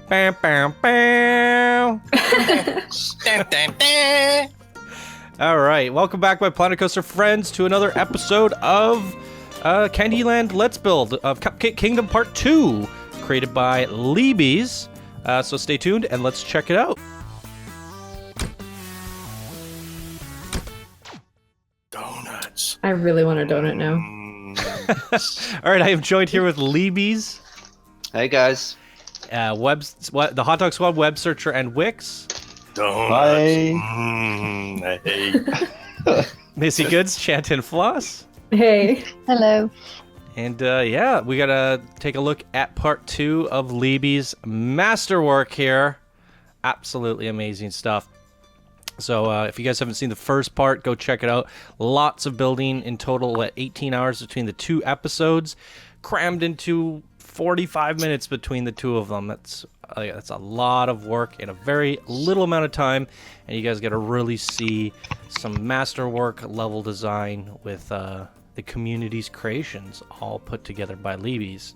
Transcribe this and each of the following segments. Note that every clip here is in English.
Bam, bam, bam. All right, welcome back, my Planet Coaster friends, to another episode of Candyland Let's Build of Cupcake Kingdom Part 2, created by Leebies. So stay tuned and let's check it out. Donuts. I really want a donut now. All right, I am joined here with Leebies. Hey guys. The Hot Dog Squad web searcher and Wix. Donuts. Hey. Missy Goods, Chant and Floss. Hey. Hello. And yeah, we gotta take a look at part 2 of Leebies' masterwork here. Absolutely amazing stuff. So if you guys haven't seen the first part, go check it out. Lots of building in total, 18 hours between the 2 episodes, crammed into 45 minutes between the 2 of them. That's a lot of work in a very little amount of time, and you guys got to really see some masterwork level design with the community's creations, all put together by Leebies.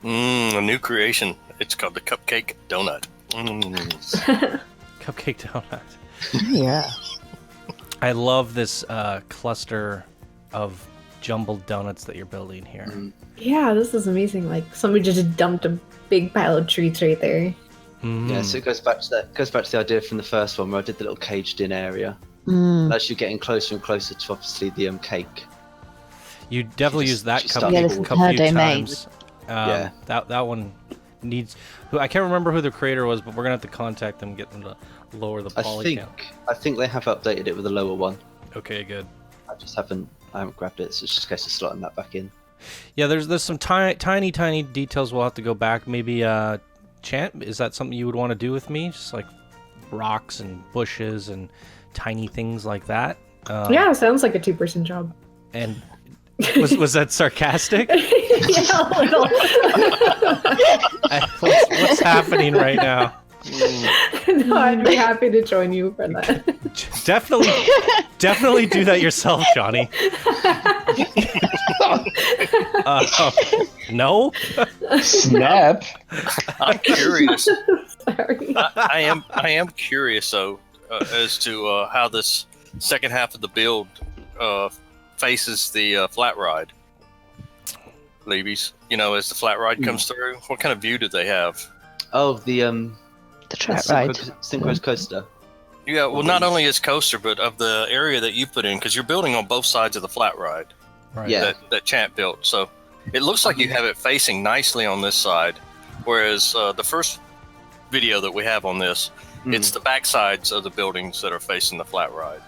A new creation. It's called the Cupcake Donut. Cupcake Donut. Yeah. I love this cluster of jumbled donuts that you're building here. Yeah, this is amazing. Like somebody just dumped a big pile of treats right there. Yeah, so it goes back to that. Goes back to the idea from the first one where I did the little caged-in area. And as you're getting closer and closer to obviously the cake. You definitely use that Yeah, this is couple her few domain. times. Yeah. That one needs. I can't remember who the creator was, but we're gonna have to contact them, get them to lower the poly count. I think they have updated it with a lower one. Okay, good. I haven't grabbed it, so it's just a case of slotting that back in. Yeah, there's some tiny details we'll have to go back. Maybe Chant, is that something you would want to do with me? Just like rocks and bushes and tiny things like that. Yeah, sounds like a 2-person job. And was that sarcastic? Yeah, a little. What's happening right now? No, I'd be happy to join you for that. Definitely do that yourself, Johnny. No? Snap. I'm curious. Sorry. I am curious though as to how this second half of the build faces the flat ride. Leebies, as the flat ride comes through, what kind of view do they have? Oh, the track ride. synchro coaster. Yeah, well, not only is coaster, but of the area that you put in, because you're building on both sides of the flat ride. Right. Yeah. That Chant built. So it looks like you have it facing nicely on this side, whereas the first video that we have on this, it's the back sides of the buildings that are facing the flat ride.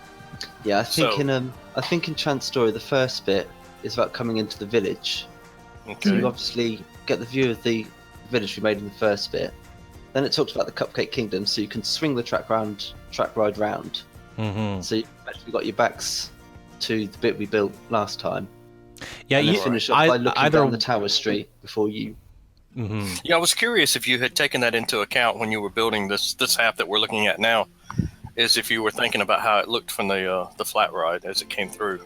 Yeah, I think in Chant's story, the first bit is about coming into the village. Okay. So you obviously get the view of the village we made in the first bit. Then it talks about the Cupcake Kingdom, so you can swing the track ride round. Mm-hmm. So you've actually got your backs to the bit we built last time. Yeah, and you then finish off by looking down the tower street before you. Mm-hmm. Yeah, I was curious if you had taken that into account when you were building this half that we're looking at now, is if you were thinking about how it looked from the flat ride as it came through.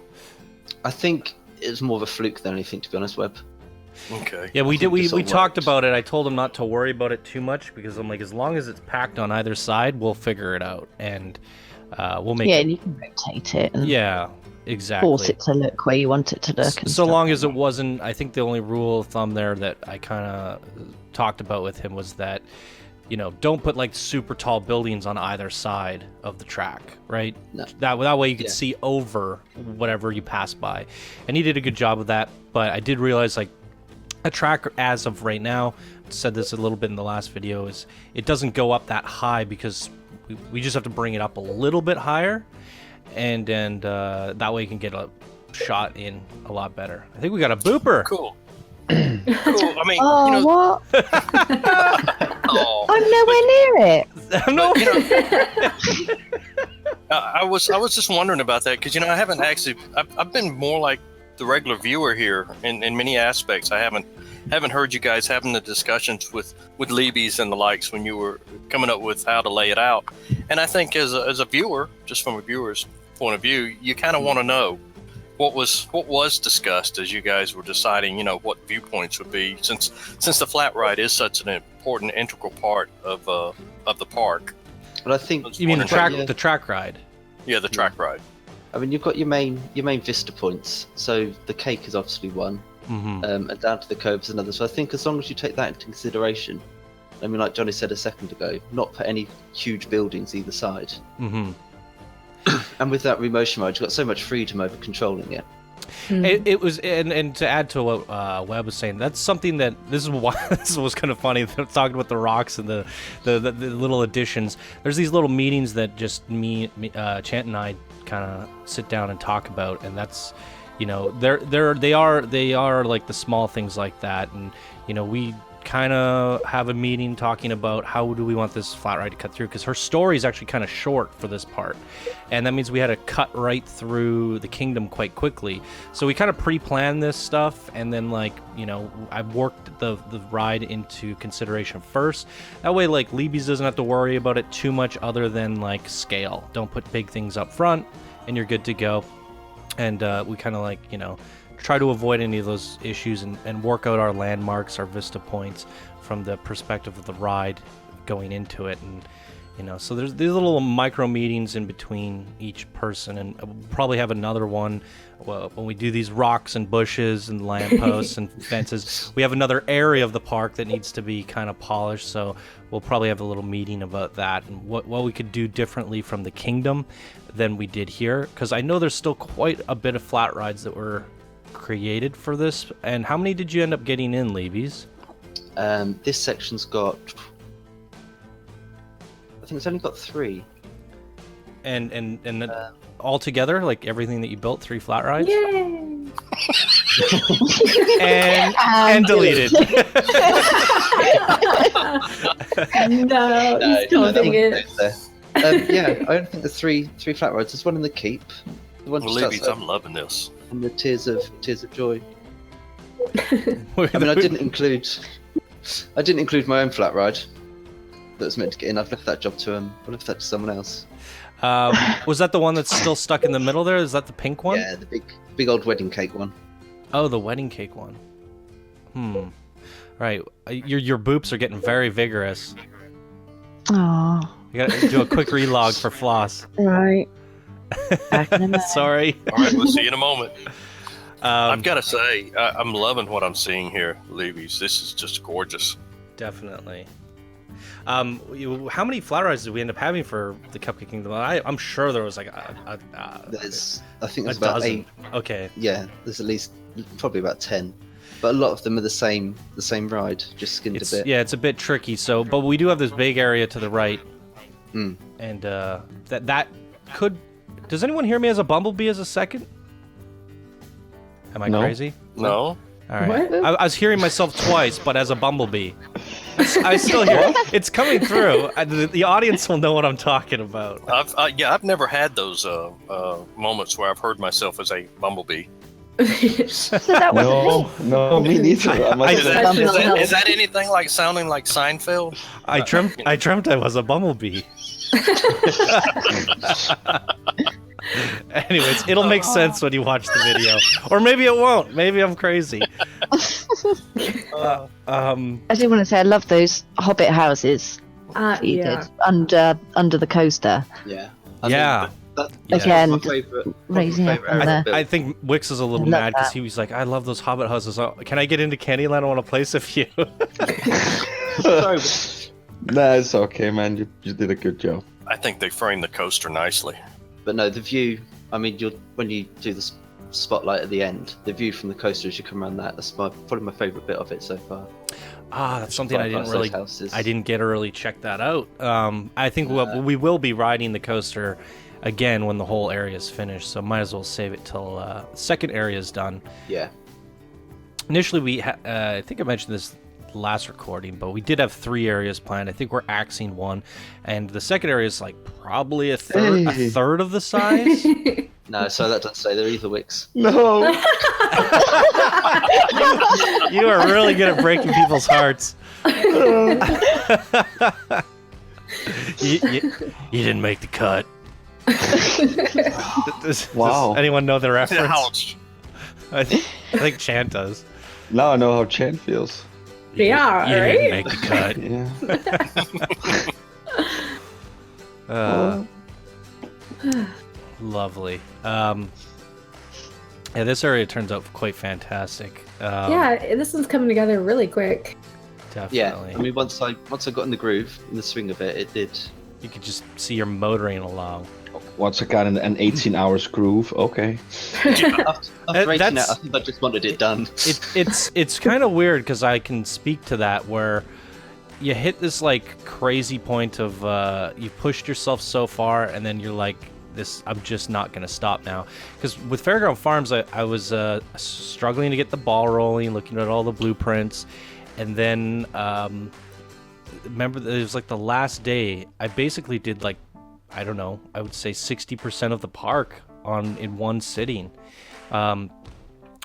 I think it was more of a fluke than anything, to be honest, Webb. Okay. Yeah, we did. We this all talked works. about it. I told him not to worry about it too much because I'm like, as long as it's packed on either side, we'll figure it out, and we'll make. Yeah, it. and you can rotate it and Yeah, exactly. force it to look where you want it to look. And So stuff. long as it wasn't, I think the only rule of thumb there that I kind of talked about with him was that, don't put like super tall buildings on either side of the track, right? No. That way you could see over whatever you pass by, and he did a good job of that. But I did realize like a track as of right now, I said this a little bit in the last video, is it doesn't go up that high because we just have to bring it up a little bit higher, and that way you can get a shot in a lot better. I think we got a booper. Cool. Cool. I mean, Oh, what? oh, I'm nowhere near it. No. I was just wondering about that because I haven't actually. I've been more like the regular viewer here in many aspects. I haven't heard you guys having the discussions with Leebies and the likes when you were coming up with how to lay it out. And I think as a viewer, just from a viewer's point of view, you kind of want to know what was discussed as you guys were deciding, what viewpoints would be, since the flat ride is such an important, integral part of the park. But I think You mean the Wondering- track ride? Yeah, the track ride. I mean, you've got your main vista points. So the cake is obviously one, Mm-hmm. and down to the cove is another. So I think as long as you take that into consideration, I mean, like Johnny said a second ago, not put any huge buildings either side. Mm-hmm. And with that remotion mode, you've got so much freedom over controlling it. It was, and to add to what Webb was saying, that's something that this is why this was kind of funny. Talking about the rocks and the little additions. There's these little meetings that just me Chant and I kind of sit down and talk about, and that's, you know, they are like the small things like that, and you know, we kind of have a meeting talking about how do we want this flat ride to cut through, because her story is actually kind of short for this part, and that means we had to cut right through the kingdom quite quickly. So we kind of pre-planned this stuff, and then, like, you know, I worked the ride into consideration first. That way, like, Leebies doesn't have to worry about it too much other than like scale. Don't put big things up front and you're good to go. And we kind of, like, you know, try to avoid any of those issues and work out our landmarks, our vista points from the perspective of the ride going into it. And, you know, so there's these little micro meetings in between each person, and we'll probably have another one when we do these rocks and bushes and lampposts and fences. We have another area of the park that needs to be kind of polished, so we'll probably have a little meeting about that and what we could do differently from the kingdom than we did here, because I know there's still quite a bit of flat rides that were created for this. And how many did you end up getting in, Leebies? This section's got, I think it's only got 3. And all together, like everything that you built, 3 flat rides? Yay! and deleted. No, he's still doing it. Yeah, I don't think there's three flat rides. There's one in the keep. The one just Leebies, outside, I'm loving this. and the tears of joy. I mean, I didn't include my own flat ride that was meant to get in. I've left that job to I left that to someone else. Was that the one that's still stuck in the middle there? Is that the pink one? Yeah, the big old wedding cake one. Oh, the wedding cake one. Right. Your boops are getting very vigorous. Oh, You gotta do a quick relog for Floss. right. Back in a minute. Sorry. All right, we'll see you in a moment. I've got to say, I'm loving what I'm seeing here, Leebies. This is just gorgeous. Definitely. How many flat rides did we end up having for the Cupcake Kingdom? I'm sure there was like I think a there's about dozen. 8. Okay. Yeah, there's at least probably about 10, but a lot of them are the same ride, just skinned a bit. Yeah, it's a bit tricky. So, but we do have this big area to the right, Mm. and that could. Does anyone hear me as a bumblebee as a second? Am I No. crazy? No? All right. What? I was hearing myself twice, but as a bumblebee. I still hear it. It's coming through. The audience will know what I'm talking about. I've never had those moments where I've heard myself as a bumblebee. So that wasn't me. No, me neither. I must Is have- is that anything like sounding like Seinfeld? I dreamt I was a bumblebee. Anyways, it'll make sense when you watch the video, or maybe it won't. Maybe I'm crazy. I do want to say I love those hobbit houses that you Yeah. did under the coaster. Yeah. Yeah. Again, my favourite. raising up on the- I think Wix is a little I love mad because that. he was like, "I love those hobbit houses. Oh, can I get into Candyland? I want to place a few." Nah, it's okay, man. You did a good job. I think they framed the coaster nicely. But no, the view. I mean, when you do the spotlight at the end, the view from the coaster as you come around that's probably my favourite bit of it so far. That's something I Right didn't past really. those houses. I didn't get to really check that out. I think we will be riding the coaster again when the whole area is finished. So might as well save it till the second area is done. Yeah. Initially, I think I mentioned this last recording, but we did have 3 areas planned. I think we're axing one, and the second area is like probably a third of the size. No, so that doesn't say they're either Wicks. No. You are really good at breaking people's hearts. you didn't make the cut. Wow. Does anyone know the reference? Ouch. I think Chant does. Now I know how Chan feels. Yeah, You right? didn't make the cut. Yeah. Lovely. Yeah, this area turns out quite fantastic. Yeah, this one's coming together really quick. Definitely. Yeah, I mean, once I got in the groove, in the swing of it, it did. You could just see your motoring along. Once I got in an 18 hours groove, okay. After 18 that's- I think I just wanted it done. It's kind of weird because I can speak to that where you hit this like crazy point of you pushed yourself so far and then you're like, this, I'm just not gonna stop now. Because with Fairground Farms, I was struggling to get the ball rolling, looking at all the blueprints, and then remember it was like the last day. I basically did like, I don't know, I would say 60% of the park in one sitting. I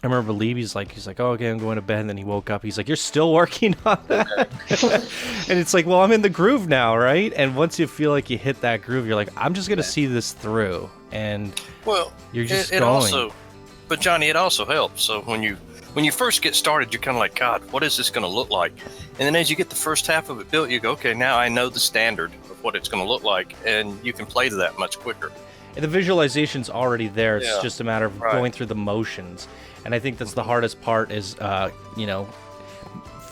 remember Leebies he's like, oh, okay, I'm going to bed, and then he woke up. He's like, you're still working on that? And it's like, well, I'm in the groove now, right? And once you feel like you hit that groove, you're like, I'm just gonna see this through, and you're just it going. also, but Johnny, it also helps. So when you first get started, you're kind of like, God, what is this going to look like? And then as you get the first half of it built, you go, okay, now I know the standard of what it's going to look like, and you can play to that much quicker. And the visualization's already there. It's Yeah, just a matter of right. going through the motions. And I think that's the hardest part is,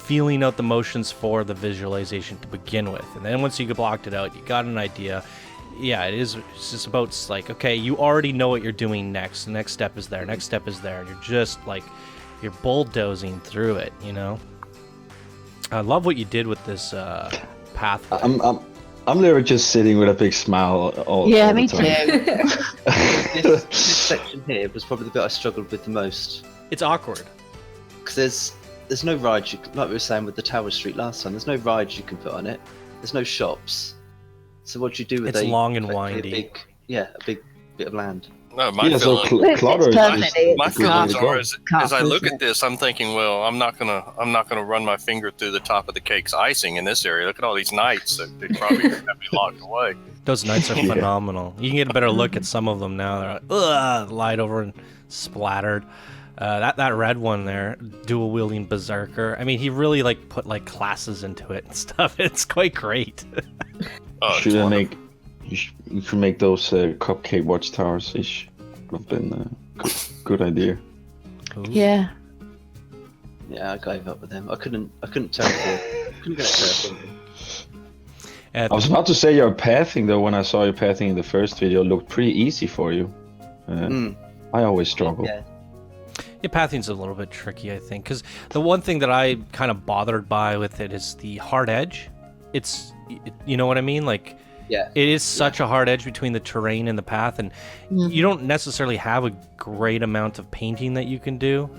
feeling out the motions for the visualization to begin with. And then once you blocked it out, you got an idea. Yeah, it's just about like, okay, you already know what you're doing next. The next step is there. Next step is there. And you're just like, you're bulldozing through it, you know? I love what you did with this pathway. I'm literally just sitting with a big smile all Yeah, all the me time. too. This section here was probably the bit I struggled with the most. It's awkward. Because there's no rides, like we were saying with the Tower Street last time, there's no rides you can put on it. There's no shops. So what do you do with It's long and windy. A big bit of land. No, my Yeah, so feeling, clutter is perfectly. my a good way to feelings go. are as I look at this, I'm thinking, well, I'm not gonna run my finger through the top of the cake's icing in this area. Look at all these knights that they probably have me locked away. Those nights are Yeah. phenomenal. You can get a better look at some of them now. They're like, ugh, lied over and splattered. That red one there, dual wielding berserker. I mean, he really put classes into it and stuff. It's quite great. Oh, it's Should I wonderful. you should make those cupcake watchtowers. It should have been a good idea. Yeah. Yeah, I gave up with them. I couldn't terraform. Couldn't get it terraforming. I was about to say your pathing though. When I saw your pathing in the first video, looked pretty easy for you. I always struggle. Yeah. Yeah, pathing's a little bit tricky, I think, because the one thing that I kind of bothered by with it is the hard edge. You know what I mean? Yeah. It is such a hard edge between the terrain and the path, and you don't necessarily have a great amount of painting that you can do.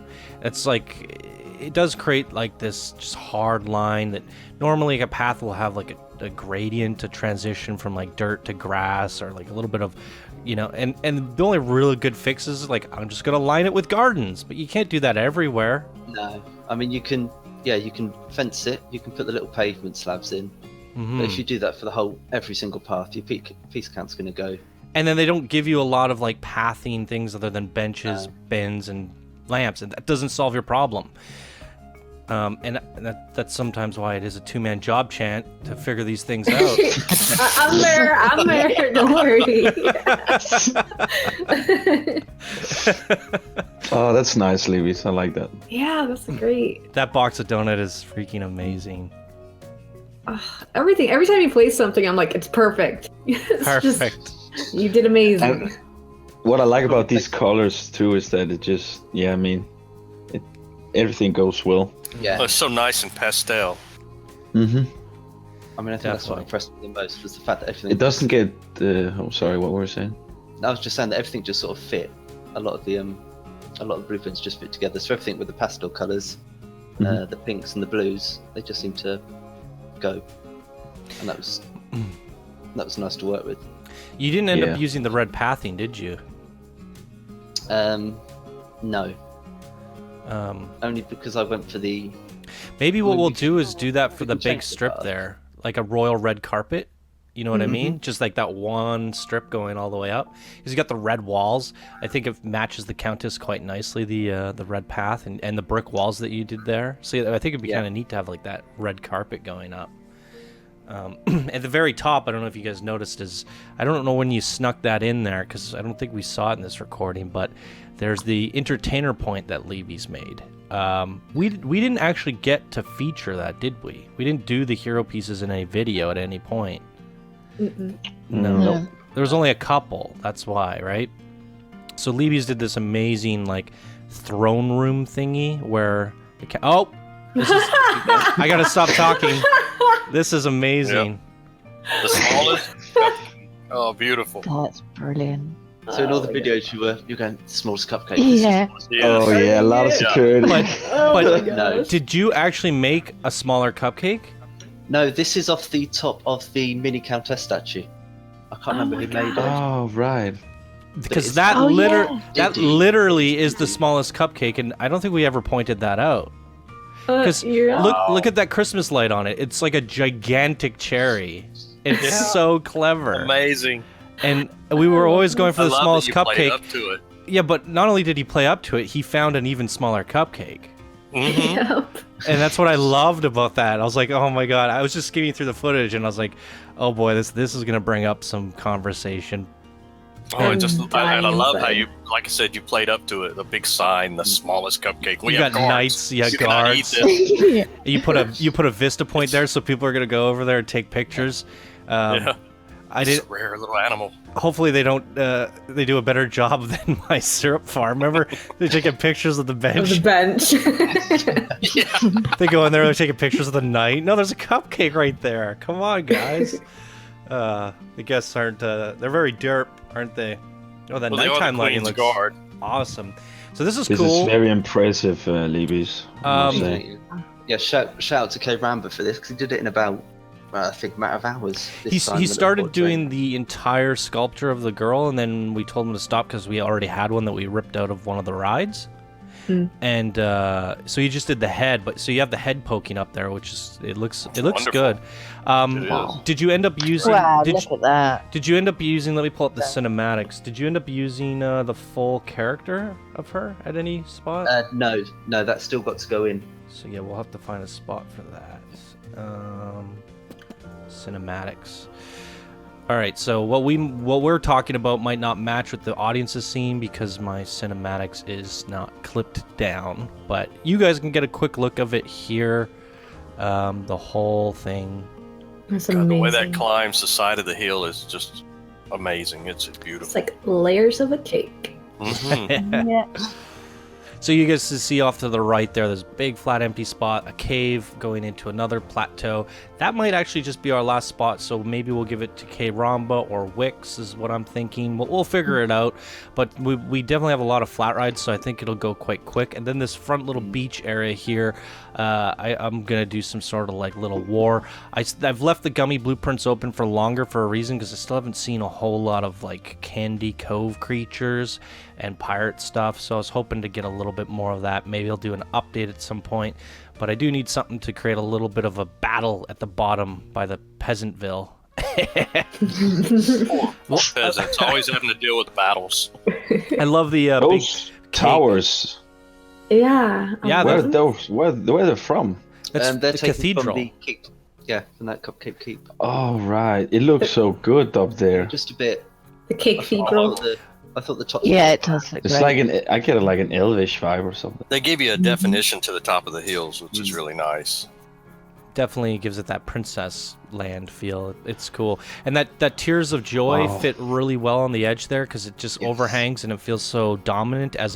It's it does create this just hard line that normally a path will have a gradient to transition from dirt to grass, or a little bit of, and the only really good fix is I'm just gonna line it with gardens, but you can't do that everywhere. No. I mean, you can fence it. You can put the little pavement slabs in. Mhm. But if you do that for every single path, your piece count's going to go. And then they don't give you a lot of pathing things other than benches, bins, and lamps, and that doesn't solve your problem. And that's sometimes why it is a two-man job chant to figure these things out. I'm there. Don't worry. Oh, that's nice, Leebies. I like that. Yeah, that's great. That box of donut is freaking amazing. Everything. Every time you play something, I'm like, it's perfect. It's Perfect. You did amazing. And what I like about these colors too is that everything goes well. Yeah. Oh, it's so nice and pastel. Mm-hmm. I mean, I think that's what impressed me the most was the fact that everything. It doesn't get. Oh, sorry. What were you saying? I was just saying that everything just sort of fit. A lot of the blueprints just fit together. So everything with the pastel colors, the pinks and the blues, they just seem to go, and that was nice to work with. You didn't end up using the red pathing, did you? No. Only because I went for the. Maybe what we'll do is do that for the big strip there, like a royal red carpet, You know what I mean? Just like that one strip going all the way up. Because you got the red walls. I think it matches the Countess quite nicely, the red path and the brick walls that you did there. So I think it'd be kind of neat to have like that red carpet going up. At the very top, I don't know if you guys noticed, I don't know when you snuck that in there because I don't think we saw it in this recording, but there's the entertainer point that Leebies made. We didn't actually get to feature that, did we? We didn't do the hero pieces in a video at any point. No. There was only a couple. That's why, right? So Leebies did this amazing like throne room thingy where this is I gotta stop talking. This is amazing. Yep. The smallest. Oh, beautiful. That's brilliant. So in all the videos you're going smallest cupcake. Yeah. Oh yeah, a lot of security. But did you actually make a smaller cupcake? No, this is off the top of the mini Countess statue. I can't remember who made it. Oh right. Because that literally is the smallest cupcake, and I don't think we ever pointed that out. Because look at that Christmas light on it. It's like a gigantic cherry. It's so clever. Amazing. And we were always going for the smallest cupcake. Up to it. Yeah, but not only did he play up to it, he found an even smaller cupcake. Yep. And that's what I loved about that. I was like, oh my god. I was just skimming through the footage, and I was like, oh boy, this is gonna bring up some conversation. Oh, I love how you, like I said, you played up to it. The big sign, the smallest cupcake. You got knights, you got guards. You put a Vista point there, so people are gonna go over there and take pictures. It's a rare little animal. Hopefully they don't. They do a better job than my syrup farm. Remember, they're taking pictures of the bench. They go in there. They're taking pictures of the knight. No, there's a cupcake right there. Come on, guys. The guests aren't. They're very derp, aren't they? Oh, that nighttime lighting looks awesome. So this is cool. This is very impressive, Leebies. Yeah, shout out to K Ramba for this because he did it in about. I think a matter of hours. He started doing the entire sculpture of the girl, and then we told him to stop because we already had one that we ripped out of one of the rides. And so he just did the head, but so you have the head poking up there, which is it looks good. Did you end up using? Wow, look at that. Did you end up using? Let me pull up the cinematics. Did you end up using the full character of her at any spot? No, that's still got to go in. So yeah, we'll have to find a spot for that. Cinematics. All right, so what we're talking about might not match what the audience is seeing because my cinematics is not clipped down, but you guys can get a quick look of it here. The whole thing. That's amazing. The way that climbs the side of the hill is just amazing. It's beautiful. It's like layers of a cake. Yeah. So you guys see off to the right there, there's a big flat empty spot, a cave going into another plateau. That might actually just be our last spot, so maybe we'll give it to K Ramba or Wix is what I'm thinking. We'll figure it out, but we definitely have a lot of flat rides, so I think it'll go quite quick. And then this front little beach area here, I'm going to do some sort of like little war. I've left the gummy blueprints open for longer for a reason, because I still haven't seen a whole lot of like Candy Cove creatures and pirate stuff, so I was hoping to get a little bit more of that. Maybe I'll do an update at some point, but I do need something to create a little bit of a battle at the bottom by the Peasantville. Peasants always having to deal with battles. I love the those big towers. Yeah. Where are those? Where they're from? That's they're the taken cathedral. From the keep. Yeah, from that Cupcake Keep. Oh right, it looks so good up there. Just a bit. The cake cathedral. I thought the top. Yeah, it does look It's great. I get like an Elvish vibe or something. They give you a definition to the top of the hills, which is really nice. Definitely gives it that princess land feel. It's cool, and that Tears of Joy fit really well on the edge there because it just overhangs and it feels so dominant as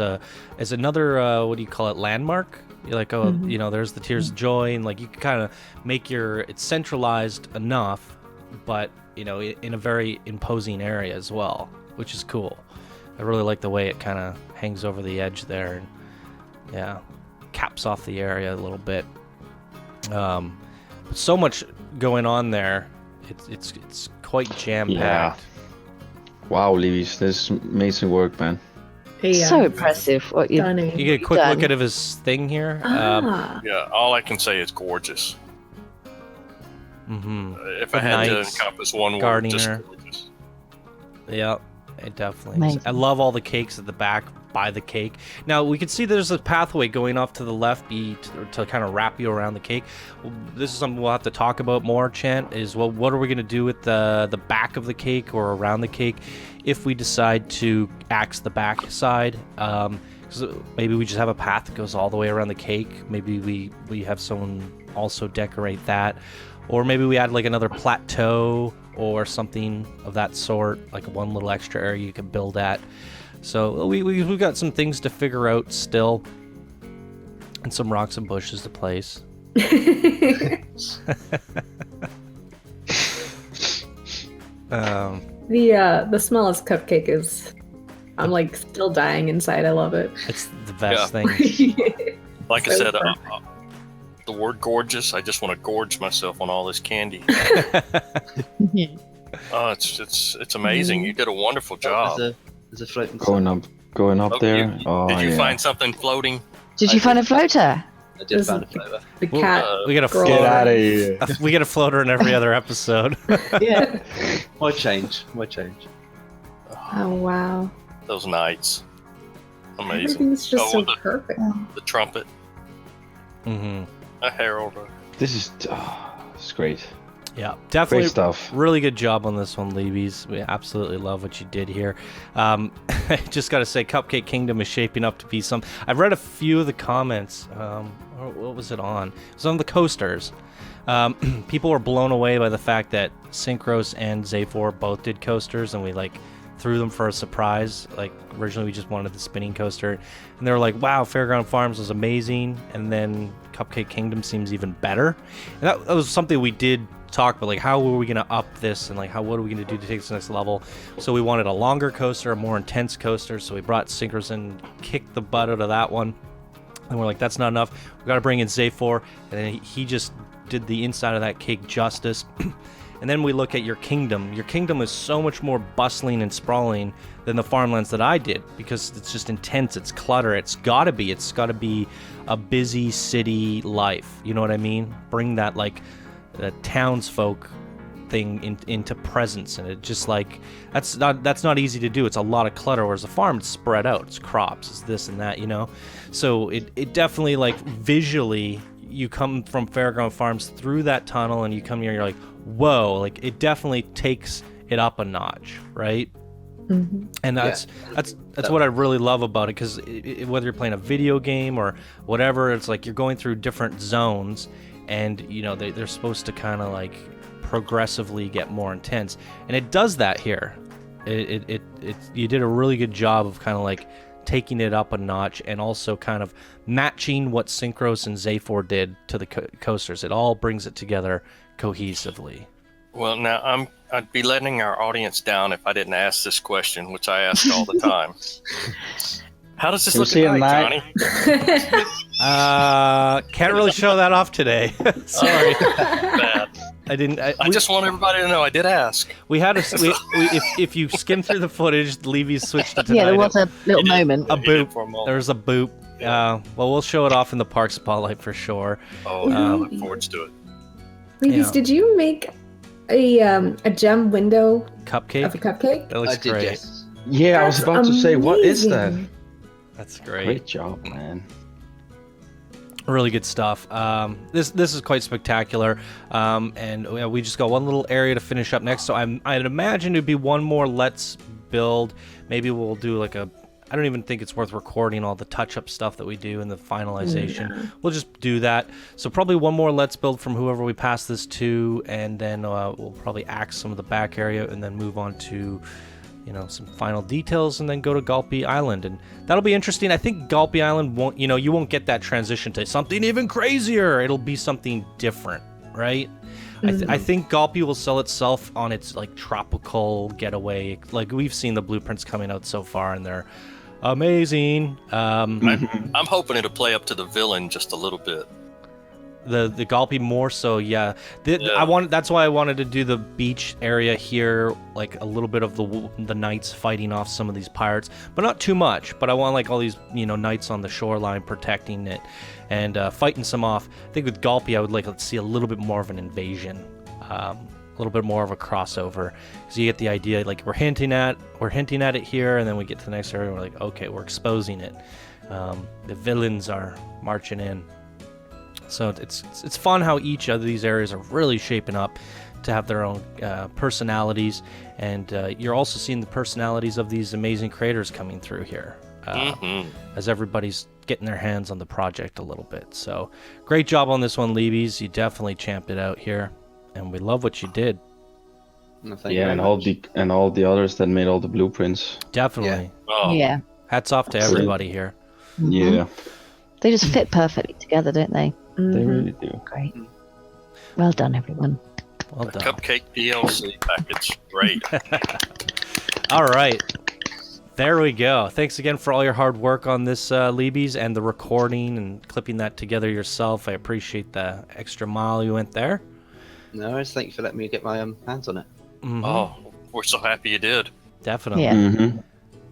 another what do you call it, landmark. You're like, you know, there's the Tears of Joy, and like you can kind of make it's centralized enough, but you know, in a very imposing area as well, which is cool. I really like the way it kind of hangs over the edge there, and yeah, caps off the area a little bit. So much going on there. It's quite jam packed. Yeah. Wow, Leebies, this is amazing work, man. Yeah. So impressive what you've Stunning. You get a quick done. look at his thing here. Yeah, all I can say is gorgeous. If I had to encompass one word, just gorgeous. Yeah, it definitely is. Amazing. I love all the cakes at the back by the cake. Now, we can see there's a pathway going off to the left to kind of wrap you around the cake. This is something we'll have to talk about more, Chant, is, well, what are we going to do with the back of the cake or around the cake if we decide to axe the back side? So maybe we just have a path that goes all the way around the cake. Maybe we have someone also decorate that. Or maybe we add like another plateau or something of that sort, like one little extra area you can build at. So we've got some things to figure out still, and some rocks and bushes to place. The smell of cupcake is, I'm like still dying inside. I love it. It's the best thing. Like so I said, the word gorgeous, I just want to gorge myself on all this candy. Oh, it's amazing. You did a wonderful job. There's a floating going up there. Did you find something floating? Did you find a floater? I did find a floater. The cat. We got a floater. Get out of here. We get a floater in every other episode. Yeah. Why change? Oh, wow. Those nights. Amazing. Everything's just so perfect. The trumpet. Mm-hmm. A herald. This is it's great. Yeah, definitely. Great stuff. Really good job on this one, Leebies. We absolutely love what you did here. I just got to say, Cupcake Kingdom is shaping up to be some... I've read a few of the comments. What was it on? It was on the coasters. People were blown away by the fact that Synchros and Zafor both did coasters, and we threw them for a surprise. Like, originally we just wanted the spinning coaster, and they were like, wow, Fairground Farms was amazing, and then Cupcake Kingdom seems even better. And that was something we did talk about, like, how were we going to up this, and what are we going to do to take this to the next level. So we wanted a longer coaster, a more intense coaster, so we brought Synchros in, kicked the butt out of that one, and we're like, that's not enough, we got to bring in Zafor, and then he just did the inside of that cake justice. And then we look at your kingdom. Your kingdom is so much more bustling and sprawling than the farmlands that I did, because it's just intense, it's clutter, it's gotta be a busy city life, you know what I mean? Bring that the townsfolk thing into presence, and it just that's not easy to do. It's a lot of clutter, whereas a farm, it's spread out, it's crops, it's this and that, you know. So it definitely, visually, you come from Fairground Farms through that tunnel and you come here, you're like, whoa, it definitely takes it up a notch, right? Mm-hmm. And that's what I really love about it, because whether you're playing a video game or whatever, it's like you're going through different zones, and you know they're supposed to kind of progressively get more intense, and it does that here. You did a really good job of kind of taking it up a notch, and also kind of matching what Synchros and Zafor did to the coasters. It all brings it together cohesively. Well, now I'd be letting our audience down if I didn't ask this question, which I ask all the time. How does this look at night, Johnny? Can't really show that off today. Sorry. Bad. I didn't. I just want everybody to know I did ask. We had if you skim through the footage, Leebies switched to tonight. Yeah, there was a little moment. A boop. There was a boop. Well, we'll show it off in the park spotlight for sure. Oh, I look forward to it. Leebies, did you make a gem window cupcake of a cupcake? That looks great. Yes. Yeah, I was about to say, what is that? That's great. Great job, man. Really good stuff. This is quite spectacular, and we just got one little area to finish up next. So I'd imagine it'd be one more Let's Build. Maybe we'll do I don't even think it's worth recording all the touch-up stuff that we do in the finalization. Yeah. We'll just do that. So probably one more Let's Build from whoever we pass this to, and then we'll probably axe some of the back area, and then move on to some final details, and then go to Gulpy Island, and that'll be interesting. I think Gulpy Island you won't get that transition to something even crazier. It'll be something different, right? Mm-hmm. I think Gulpy will sell itself on its tropical getaway. We've seen the blueprints coming out so far, and they're amazing. I'm hoping it'll play up to the villain just a little bit. The Gulpy more so, yeah. That's why I wanted to do the beach area here, a little bit of the knights fighting off some of these pirates, but not too much. But I want all these knights on the shoreline protecting it and fighting some off. I think with Gulpy I would like to see a little bit more of an invasion. a little bit more of a crossover, because you get the idea, like we're hinting at it here, and then we get to the next area and we're like, okay, we're exposing it. The villains are marching in. So it's fun how each of these areas are really shaping up to have their own personalities, and you're also seeing the personalities of these amazing creators coming through here as everybody's getting their hands on the project a little bit. So great job on this one, Leebies. You definitely champed it out here, and we love what you did. Yeah, and all the others that made all the blueprints. Definitely. Yeah. Hats off to everybody here. Yeah. They just fit perfectly together, don't they? They really do. Great. Well done, everyone. Well done. Cupcake DLC package. Great. All right. There we go. Thanks again for all your hard work on this, Leebies, and the recording and clipping that together yourself. I appreciate the extra mile you went there. No worries. Thank you for letting me get my hands on it. Oh, we're so happy you did. Definitely.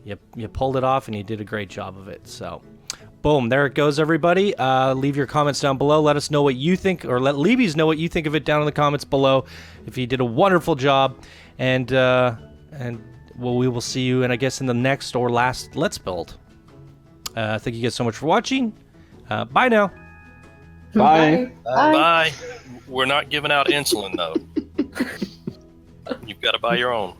Yeah. You pulled it off, and you did a great job of it. So, boom, there it goes, everybody. Leave your comments down below. Let us know what you think, or let Leebies know what you think of it down in the comments below. If you did a wonderful job, and well, we will see you, and I guess in the next or last Let's Build. Thank you guys so much for watching. Bye now. Bye. Bye. We're not giving out insulin, though. You've got to buy your own.